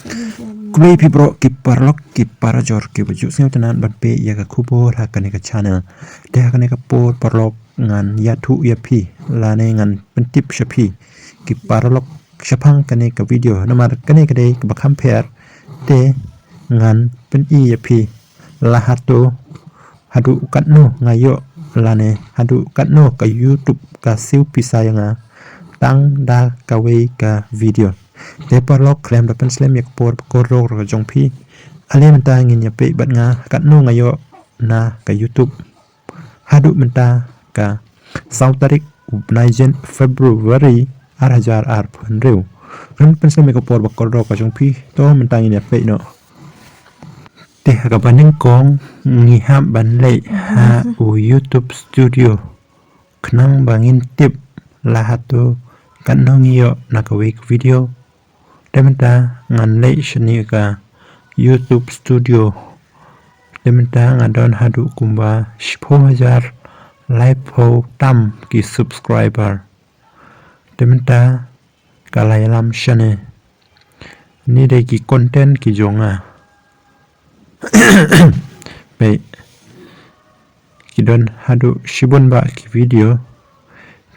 Kulay pibro kiparlok kiparajor kibaju sing tenan batpe ya ka kubur hakane ka channel de hakane ka por parlok ngan yatu yapi lane ngan pentip shapi kiparlok shapang kane ka video namar kane ka de ka compare de ngan pen I yapi lahato hadu katno ngayo lane hadu katno ka YouTube ka siu pisayanga tang da kawe ka video de parlok krem da pen slem yak por korro ro jongpi ale menta ngin ya pe bat nga katno ngayo na ka YouTube hadu menta ka sau tarik 9 February 2000 punreu ren pen slem yak por korro ka jongpi to menta ngin ya pe no te ka baning kong ngi ham ban le ha u YouTube studio knang bangin tip lahato katno ngiyo na ka week video dementa ngan le shani ka YouTube studio dementa ngadon hadu kumba 10,000 live po tam ki subscriber dementa kalayalam shane ni de ki content ki jonga pe kidon hadu shibun ba ki video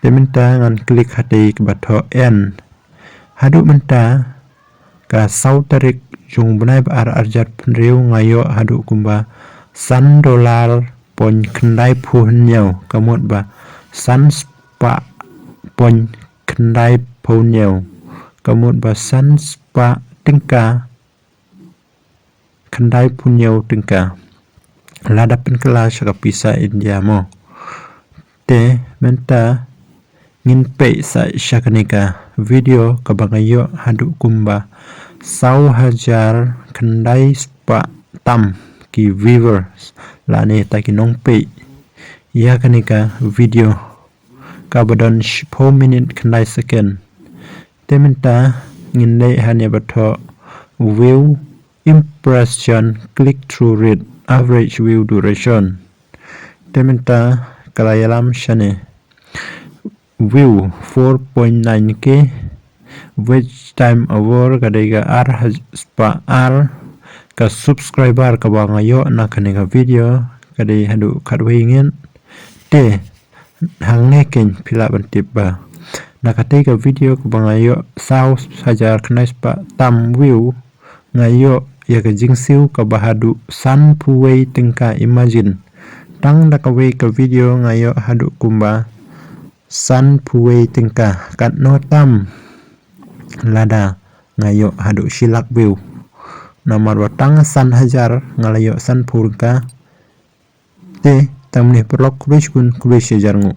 dementa ngan klik hati ki batho n hadu menta ka sau tarik jung bunai ba arjat penreu ngayo hadu kumba $1 pon kendai puhun nyau kamut ba san spa pon kendai puhun nyau kamut ba san spa tingka kendai puhun nyau tingka ladapen kelas ka pisa India mo te menta ngin pe sa shakanika video kabangayo hadu kumba 1,000 kendai spa tam ki viewers lane taki nong pe ya kanika video kabadon 10 minute kendai second tementa ngin le hanya batho view impression click through rate average view duration tementa kalayalam shane view 4.9k watch time hour kadaiga spa ka subscriber ka bangayo na kanega video kadai hadu kadwingin te hangne ken pila bantip ba nakate ka video ka bangayo 1,000 knai spa tam view ngayo ya ka jingsiu ka bahadu san puwei tingka imagine tang da ka we ka video ngayo hadu kumba san puwei tingka katno tam lada ngayo hadu silak view nomor watang san hajar ngalayo san purka te tamni perlok kulish kun kulish jarngu